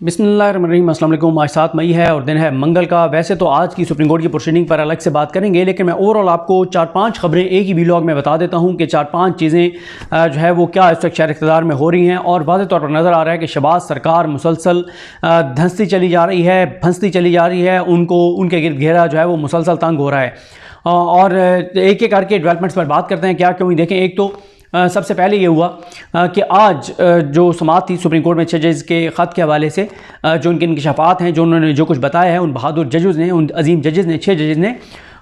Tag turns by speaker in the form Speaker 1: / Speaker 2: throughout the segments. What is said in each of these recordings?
Speaker 1: बिस्मिल्लाहिर्रहमानिर्रहीम। अस्सलाम वालेकुम। आज 7 मई है और दिन है मंगल का। वैसे तो आज की सुप्रीम कोर्ट की प्रोसीडिंग पर अलग से बात करेंगे, लेकिन मैं ओवरऑल आपको 4-5 खबरें एक ही वीलॉग में बता देता हूं कि 4-5 चीज़ें जो है वो क्या इस वक्त शहर इक़्तिदार में हो रही हैं। और वाज़ेह तौर पर नज़र आ रहा है कि शहबाज सरकार मुसलसल धंसती चली जा रही है, फंसती चली जा रही है, उनके गिर्द घेरा जो है वो मुसलसल तंग हो रहा है। और एक एक करके डेवलपमेंट्स पर बात करते हैं क्या क्यों। देखें, एक तो सबसे पहले ये हुआ कि आज जो समाअत थी सुप्रीम कोर्ट में 6 जज के ख़त के हवाले से, जो उनके इंकशाफात हैं, जो उन्होंने जो कुछ बताया है, उन बहादुर जजेस ने, उन अजीम जजेस ने, 6 जजेस ने,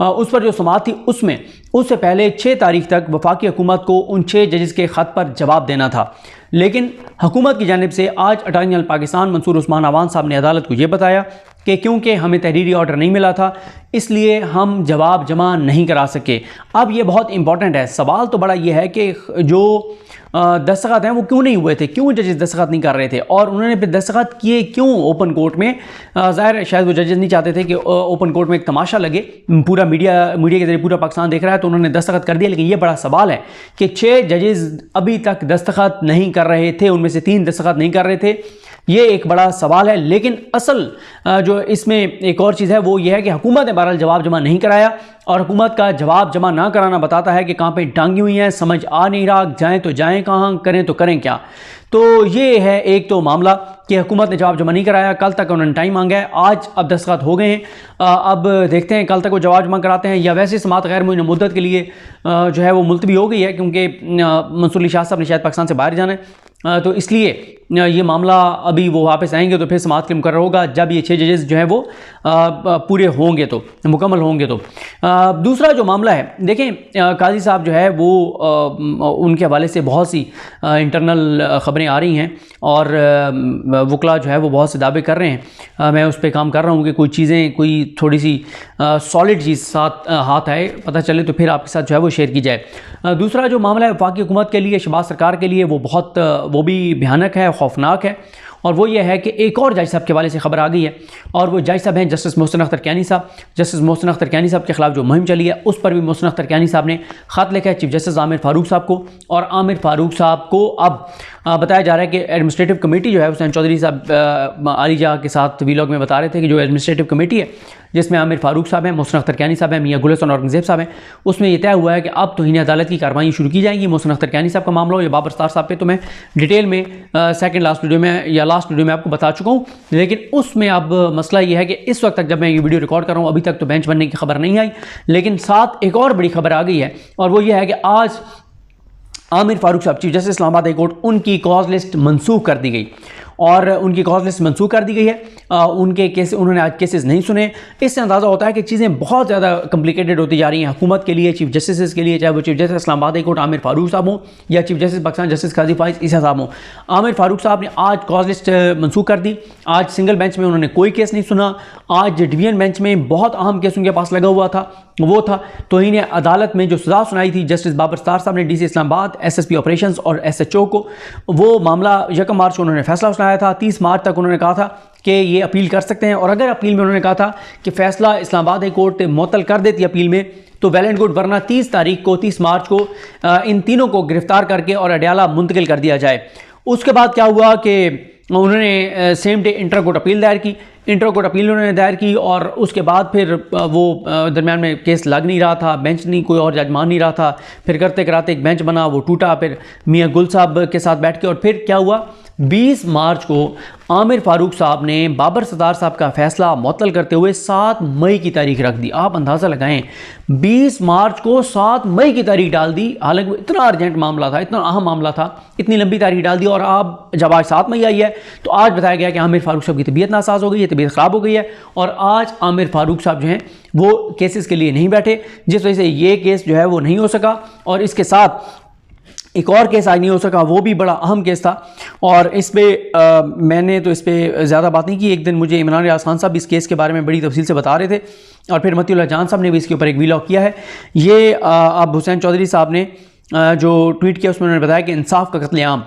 Speaker 1: उस पर जो समाअत थी उसमें उससे पहले 6 तारीख तक वफाकी हुकूमत को उन 6 जजेस के ख़त पर जवाब देना था। लेकिन हुकूमत की जानिब से आज अटॉर्नी जनरल पाकिस्तान मंसूर उस्मान अवान साहब ने अदालत को ये बताया कि क्योंकि हमें तहरीरी ऑर्डर नहीं मिला था इसलिए हम जवाब जमा नहीं करा सके। अब ये बहुत इंपॉर्टेंट है। सवाल तो बड़ा ये है कि जो दस्तखत हैं वो क्यों नहीं हुए थे, क्यों जजेस दस्तखत नहीं कर रहे थे, और उन्होंने फिर दस्तखत किए क्यों ओपन कोर्ट में। ज़ाहिर शायद वो जजेस नहीं चाहते थे कि ओपन कोर्ट में एक तमाशा लगे, पूरा मीडिया के ज़रिए पूरा पाकिस्तान देख रहा है, तो उन्होंने दस्तखत कर दिया। लेकिन ये बड़ा सवाल है कि 6 जजेस अभी तक दस्तखत नहीं कर रहे थे, उनमें से 3 दस्तखत नहीं कर रहे थे। ये एक बड़ा सवाल है। लेकिन असल जो इसमें एक और चीज़ है वो ये है कि हुकूमत ने बहरहाल जवाब जमा नहीं कराया, और हुकूमत का जवाब जमा ना कराना बताता है कि कहाँ पे टांगी हुई हैं, समझ आ नहीं रहा, जाएँ तो जाएँ कहाँ, करें तो करें क्या। तो ये है एक तो मामला कि हुकूमत ने जवाब जमा नहीं कराया। कल तक उन्होंने टाइम मांगा है, आज अब दस्तखत हो गए हैं। अब देखते हैं कल तक वो जवाब जमा कराते हैं या वैसे समाअत गैर मुअय्यन मुद्दत के लिए जो है वो मुलतवी हो गई है, क्योंकि मंसूर अली शाह साहब ने शायद पाकिस्तान से बाहर जाना है, तो इसलिए ये मामला अभी वो वापस आएंगे तो फिर समाअत के मुकर्रर होगा जब ये 6 जजेस जो हैं वो पूरे होंगे, तो मुकम्मल होंगे। तो दूसरा जो मामला है, देखें, काजी साहब जो है वो उनके हवाले से बहुत सी इंटरनल ख़बरें आ रही हैं और वकला जो है वो बहुत से दावे कर रहे हैं। मैं उस पर काम कर रहा हूँ कि कोई चीज़ें, कोई थोड़ी सी सॉलिड चीज़ साथ हाथ आए, पता चले तो फिर आपके साथ जो है वो शेयर की जाए। दूसरा जो मामला है वफाकी हुकूमत के लिए, शहबाज सरकार के लिए, वो भी भयानक है, खौफनाक है। और वो ये है कि एक और जज साहब के हवाले से खबर आ गई है, और वो जज साहब हैं जस्टिस मोहसिन अख्तर कियानी साहब। जस्टिस मोहसिन अख्तर कियानी साहब के खिलाफ जो मुहिम चली है उस पर भी मोहसिन अख्तर कियानी साहब ने ख़त लिखा है चीफ जस्टिस आमिर फ़ारूक साहब को, और आमिर फ़ारूक साहब को अब बताया जा रहा है कि एडमिनिस्ट्रेटिव कमेटी जो है, हुसैन चौधरी साहब आलिजा के साथ वीलॉग में बता रहे थे कि जो एडमिनिस्ट्रेटिव कमेटी है जिसमें आमिर फ़ारूक साहब हैं, मोहसिन अख्तर कियानी साहब हैं, मियां गुल हसन औरंगज़ेब साहब हैं, उसमें यह तय हुआ है कि अब तौहीन अदालत की कार्रवाई शुरू की जाएंगी। मोहसिन अख्तर कियानी साहब का मामला हो या बाबर सत्तार साहब पे तो मैं डिटेल में सेकंड लास्ट वीडियो में या लास्ट वीडियो में आपको बता चुका हूँ। लेकिन उसमें अब मसला ये है कि इस वक्त तक जब मैं ये वीडियो रिकॉर्ड कर रहा हूँ अभी तक तो बेंच बनने की खबर नहीं आई, लेकिन साथ एक और बड़ी खबर आ गई है, और वो ये है कि आज आमिर फ़ारूक साहब chief justice Islamabad high court, उनकी कॉज लिस्ट मनसूख कर दी गई, और उनकी कॉज लिस्ट मनसूख कर दी गई है। उनके केस, उन्होंने आज केसेस नहीं सुने। इससे अंदाज़ा होता है कि चीज़ें बहुत ज़्यादा कम्प्लिकेटेड होती जा रही हैं हुकूमत के लिए, चीफ जस्टिस के लिए, चाहे वो chief justice Islamabad high court Aamir Farooq साहब हो या चीफ जस्टिस पाकिस्तान जस्टिस काजी फाइज ईसा साहब हो। आमिर फ़ारूक साहब ने आज कॉज लिस्ट मनसूख कर दी। आज सिंगल बेंच में उन्होंने कोई केस नहीं सुना। आज डिवीजन बेंच में बहुत अहम केस उनके पास लगा हुआ था, वो था तौहीन अदालत में जो सज़ा सुनाई थी जस्टिस बाबर सत्तार साहब ने DC इस्लामाबाद, SSP ऑपरेशंस और SHO को। वो मामला 1 मार्च को उन्होंने फैसला सुनाया था। 30 मार्च तक उन्होंने कहा था कि ये अपील कर सकते हैं, और अगर अपील में उन्होंने कहा था कि फ़ैसला इस्लामाबाद हाई कोर्ट मुअत्तल कर देती अपील में तो वेल एंड गुड, वरना 30 मार्च को इन तीनों को गिरफ्तार करके और अडयाला मुंतकिल कर दिया जाए। उसके बाद क्या हुआ कि उन्होंने same day inter court appeal दायर की। इंटर कोर्ट अपील उन्होंने दायर की, और उसके बाद फिर वो दरमियान में केस लग नहीं रहा था, बेंच नहीं, कोई और जज मान नहीं रहा था। फिर करते कराते एक बेंच बना, वो टूटा। फिर मियां गुल साहब के साथ बैठ के, और फिर क्या हुआ, 20 मार्च को आमिर फ़ारूक साहब ने बाबर सत्तार साहब का फ़ैसला मुअत्तल करते हुए 7 मई की तारीख रख दी। आप अंदाज़ा लगाएं, 20 मार्च को 7 मई की तारीख डाल दी, हालांकि इतना अर्जेंट मामला था, इतना अहम मामला था, इतनी लंबी तारीख डाल दी। और आप जब आज 7 मई आई है तो आज बताया गया कि आमिर फ़ारूक साहब की तबीयत नासाज हो गई है, तबीयत ख़राब हो गई है, और आज आमिर फ़ारूक साहब जो हैं वो केसेस के लिए नहीं बैठे, जिस वजह से ये केस जो है वो नहीं हो सका। और इसके साथ एक और केस आज नहीं हो सका, वो भी बड़ा अहम केस था, और इस पर मैंने तो इस पर ज़्यादा बात नहीं की। एक दिन मुझे इमरान रियाज खान साहब इस केस के बारे में बड़ी तफसील से बता रहे थे, और फिर मतीउल्लाह जान साहब ने भी इसके ऊपर एक वीलॉग किया है। ये अब हुसैन चौधरी साहब ने जो ट्वीट किया उसमें उन्होंने बताया कि इंसाफ का कत्लेआम,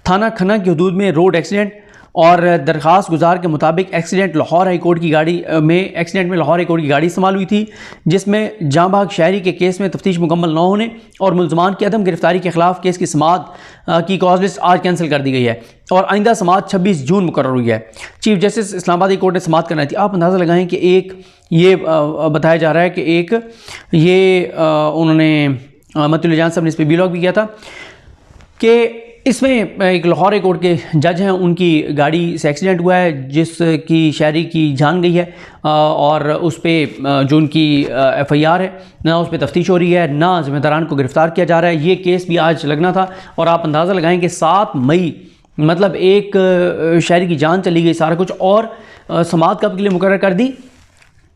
Speaker 1: थाना खन्ना की हदूद में रोड एक्सीडेंट, और दरख्वास्त गुजार के मुताबिक एक्सीडेंट लाहौर हाई कोर्ट की गाड़ी में लाहौर हाई कोर्ट की गाड़ी इस्तेमाल हुई थी, जिसमें जाँ भाग शहरी के केस में तफ्तीश मुकम्मल न होने और मुलजमान की अदम गिरफ्तारी के खिलाफ केस की समाअत की कॉज लिस्ट आज कैंसिल कर दी गई है और आइंदा समाअत 26 जून मुकर्रर हुई है। चीफ जस्टिस इस्लामाबाद कोर्ट ने समाअत करना थी। आप अंदाज़ा लगाएं कि एक ये बताया जा रहा है कि एक ये उन्होंने मतुल जान साहब ने इस पर व्लॉग भी किया था कि इसमें एक लाहौर कोर्ट के जज हैं, उनकी गाड़ी से एक्सीडेंट हुआ है जिसकी शहरी की जान गई है और उस पर जो उनकी FIR है ना उस पर तफ्तीश हो रही है, ना ज़िम्मेदारान को गिरफ़्तार किया जा रहा है। ये केस भी आज लगना था और आप अंदाज़ा लगाएं कि 7 मई मतलब एक शहरी की जान चली गई, सारा कुछ, और समाअत कब के लिए मुकर्रर कर दी,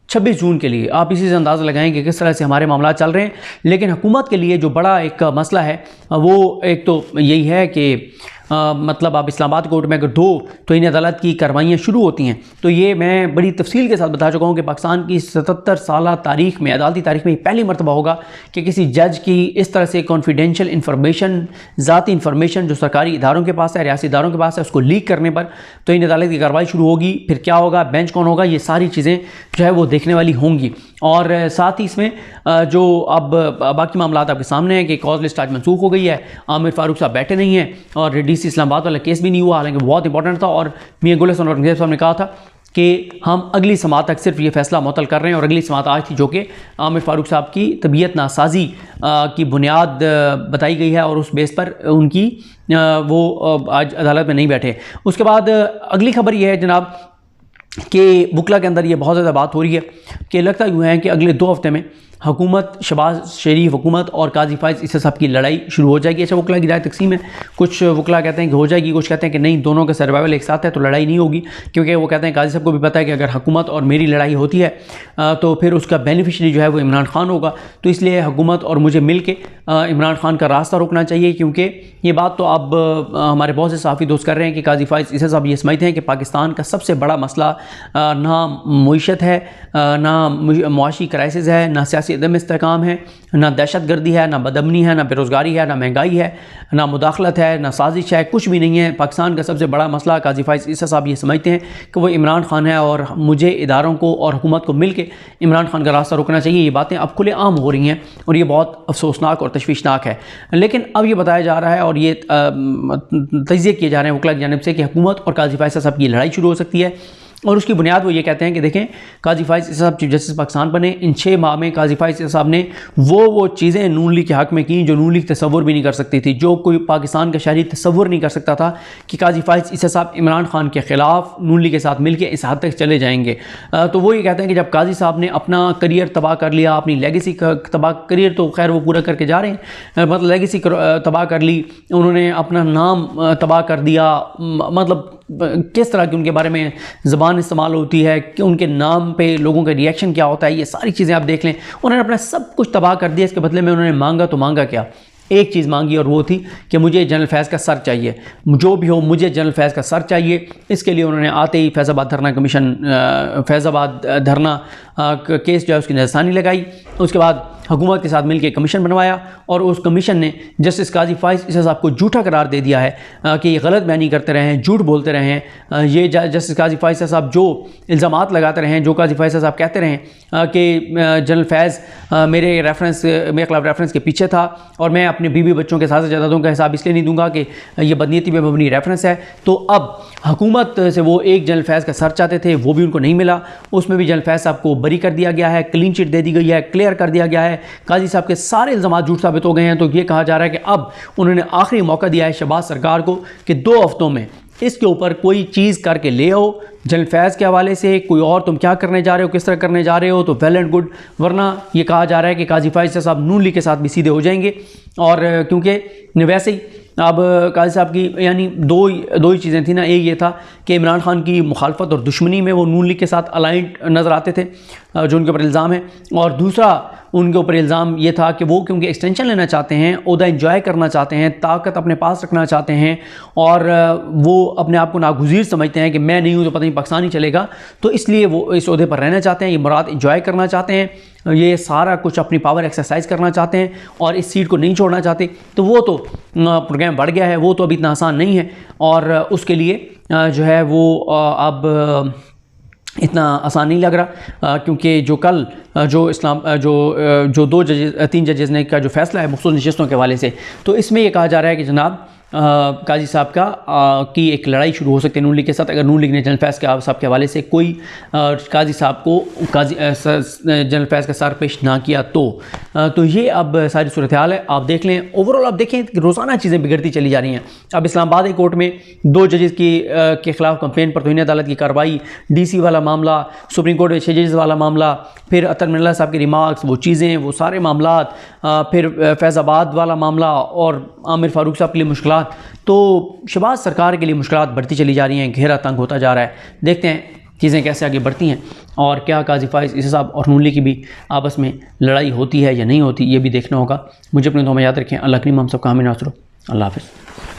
Speaker 1: 26 जून के लिए। आप इसी से अंदाज़ा लगाएं कि किस तरह से हमारे मामला चल रहे हैं। लेकिन हुकूमत के लिए जो बड़ा एक मसला है वो एक तो यही है कि मतलब आप इस्लामाबाद कोर्ट में अगर 2 तोहीन अदालत की कार्रवाइयाँ शुरू होती हैं तो ये मैं बड़ी तफसील के साथ बता चुका हूँ कि पाकिस्तान की 77 साल तारीख़ में, अदालती तारीख़ में ये पहली मरतबा होगा कि किसी जज की इस तरह से कॉन्फिडेंशियल इंफॉर्मेशन, ज़ाती इंफॉर्मेशन जो सरकारी इदारों के पास है, रियासी इदारों के पास है, उसको लीक करने पर तोहीन अदालत की कार्रवाई शुरू होगी। फिर क्या होगा, बेंच कौन होगा, ये सारी चीज़ें जो है वो देखने वाली होंगी। और साथ ही इसमें जो अब बाकी मामला आपके सामने हैं कि कॉज लिस्ट आज मनसूख हो गई है, आमिर फारूक साहब बैठे नहीं हैं और DC इस्लामाबाद वाला केस भी नहीं हुआ, हालांकि बहुत इंपॉर्टेंट था। और मियां गुल हसन औरंगज़ेब साहब ने कहा था कि हम अगली समाअत तक सिर्फ ये फैसला मुअत्तल कर रहे हैं, और अगली समाअत आज थी जो कि आमिर फारूक साहब की तबीयत नासाजी की बुनियाद बताई गई है और उस बेस पर उनकी वो आज अदालत में नहीं बैठे। उसके बाद अगली खबर ये है जनाब कि बुकला के अंदर ये बहुत ज़्यादा बात हो रही है कि लगता यूँ है कि अगले 2 हफ्ते में हुकूमत, शहबाज शरीफ हुकूमत और काजी फाइज इस साहब की लड़ाई शुरू हो जाएगी। अच्छा, वकला की राय तकसीम है, कुछ वकला कहते हैं कि हो जाएगी, कुछ कहते हैं कि नहीं, दोनों का सर्वाइवल एक साथ है तो लड़ाई नहीं होगी, क्योंकि वो कहते हैं काजी साहब को भी पता है कि अगर हुकूमत और मेरी लड़ाई होती है तो फिर उसका बेनिफिशरी जो है वो इमरान खान होगा। तो इसलिए हुकूमत और मुझे मिल के इमरान खान का रास्ता रोकना चाहिए, क्योंकि ये बात तो अब हमारे बहुत से सहाफ़ी दोस्त कर रहे हैं कि काजी फाइज इस साहब ये समझते हैं कि पाकिस्तान का सबसे बड़ा मसला ना मईशत है, ना मुआशी क्राइसिस है, ना सियासी अदम इस्तेहकाम है, ना दहशत गर्दी है, ना बदअमनी है, ना बेरोज़गारी है, ना महंगाई है, ना मुदाखलत है, ना साजिश है, कुछ भी नहीं है। पाकिस्तान का सबसे बड़ा मसला काजी फाइज ईसा साहब ये समझते हैं कि वो इमरान खान है और मुझे इदारों को और हुकूमत को मिल के इमरान खान का रास्ता रोकना चाहिए। ये बातें अब खुलेआम हो रही हैं और ये बहुत अफसोसनाक और तशवीशनाक है। लेकिन अब ये बताया जा रहा है और ये तज्ज़िये किए जा रहे हैं वकला की जानिब से कि हुकूमत और काजी फाइज साहब की लड़ाई शुरू हो सकती है, और उसकी बुनियाद वो ये कहते हैं कि देखें, काजी फाइज साहब चीफ जस्टिस पाकिस्तान बने, इन 6 माह में काजी फाइज साहब ने वो चीज़ें नून लीग के हक़ में की जो नून लीग तसव्वुर भी नहीं कर सकती थी, जो कोई पाकिस्तान का शहरी तसव्वुर नहीं कर सकता था कि काजी फाइज साहब इमरान खान के ख़िलाफ़ नून लीग के साथ मिल के इस हद तक चले जाएंगे। तो वो ये कहते हैं कि जब काजी साहब ने अपना करियर तबाह कर लिया, अपनी लेगेसी तबाह, करियर तो खैर वो पूरा करके जा रहे हैं, मतलब लेगेसी तबाह कर ली, उन्होंने अपना नाम तबाह कर दिया, मतलब किस तरह की उनके बारे में ज़बान इस्तेमाल होती है कि उनके नाम पे लोगों का रिएक्शन क्या होता है, ये सारी चीज़ें आप देख लें। उन्होंने अपना सब कुछ तबाह कर दिया। इसके बदले में उन्होंने मांगा तो मांगा क्या, एक चीज़ मांगी और वो थी कि मुझे जनरल फैज़ का सर चाहिए, जो भी हो मुझे जनरल फैज़ का सर चाहिए। इसके लिए उन्होंने आते ही फैज़ाबाद धरना कमीशन, फैज़ाबाद धरना केस जो है उसकी नज़रसानी लगाई। उसके बाद हुकूमत के साथ मिलकर कमीशन बनवाया और उस कमीशन ने जस्टिस काजी फाइज ईसा साहब को झूठा करार दे दिया है कि ये गलत बयानी करते रहे हैं, झूठ बोलते रहे हैं। ये जस्टिस काजी फाइज ईसा साहब जो इल्ज़ामात लगाते रहे हैं, जो काजी फाइज ईसा साहब कहते रहे कि जनरल फैज़ मेरे खिलाफ रेफरेंस के पीछे था और मैं अपने बीवी बच्चों के साथ जायदादों का हिसाब इसलिए नहीं दूंगा कि ये बदनीयती में मबनी रेफरेंस है। तो अब हुकूमत से वो एक जनरल फैज़ का सर चाहते थे, वो भी उनको नहीं मिला, उसमें भी जनरल फैज़ साहब को बरी कर दिया गया है, क्लीन चिट दे दी गई है, क्लियर कर दिया गया है। काजी साहब के सारे इल्ज़ाम झूठ साबित हो गए हैं। तो ये कहा जा रहा है कि अब उन्होंने आखिरी मौका दिया है शहबाज सरकार को कि 2 हफ्तों में इसके ऊपर कोई चीज़ करके ले आओ जनरल फैज़ के हवाले से, कोई और तुम क्या करने जा रहे हो, किस तरह करने जा रहे हो, तो वेल एंड गुड, वरना ये कहा जा रहा है कि काजी फाइज साहब नून लीग के साथ भी सीधे हो जाएंगे। और क्योंकि वैसे ही अब काजी साहब की यानी दो ही चीज़ें थी ना, एक ये था कि इमरान खान की मुखालफत और दुश्मनी में वो नून लीग के साथ अलाइंड नज़र आते थे जो उनके ऊपर इल्ज़ाम है, और दूसरा उनके ऊपर इल्ज़ाम ये था कि वो क्योंकि एक्सटेंशन लेना चाहते हैं, ओहदा एंजॉय करना चाहते हैं, ताकत अपने पास रखना चाहते हैं और वो अपने आप को नागुज़ीर समझते हैं कि मैं नहीं हूँ तो पता नहीं पाकिस्तान ही चलेगा, तो इसलिए वो इस ओहदे पर रहना चाहते हैं, ये मुराद एंजॉय करना चाहते हैं, ये सारा कुछ अपनी पावर एक्सरसाइज करना चाहते हैं और इस सीट को नहीं छोड़ना चाहते। तो वो तो प्रोग्राम बढ़ गया है, वो तो अभी इतना आसान नहीं है और उसके लिए जो है वो अब इतना आसान नहीं लग रहा, क्योंकि जो कल जो 3 जजेस ने का जो फ़ैसला है मुख्तलिफ़ नशिस्तों के हवाले से, तो इसमें ये कहा जा रहा है कि जनाब काजी साहब की एक लड़ाई शुरू हो सकती है नून लीग के साथ, अगर नून लीग ने जनरल फैज़ साहब के हवाले से कोई काजी साहब को जनरल फैज़ का सर पेश ना किया तो ये अब सारी सूरत हाल है। आप देख लें, ओवरऑल आप देखें कि रोज़ाना चीज़ें बिगड़ती चली जा रही हैं। अब इस्लामाबाद कोर्ट में 2 जजेस के ख़िलाफ़ कंप्लेन पर तौहीन अदालत की कार्रवाई, DC वाला मामला, सुप्रीम कोर्ट में 6 जजेस वाला मामला, फिर अतर मिल्ला साहब के रिमार्क्स, वो चीज़ें, वो सारे मामलात, फिर फैज़ाबाद वाला मामला और आमिर फ़ारूक साहब के लिए मुश्किलात। तो शहबाज सरकार के लिए मुश्किलात बढ़ती चली जा रही हैं, घेरा तंग होता जा रहा है। देखते हैं चीज़ें कैसे आगे बढ़ती हैं और क्या काजी फ़ाइज़ ईसा साहब और नून लीग की भी आपस में लड़ाई होती है या नहीं होती, ये भी देखना होगा। मुझे अपने दुआ में याद रखें। अल्लाह करीम हम सब का हामी नासरो। अल्लाह हाफ़िज़।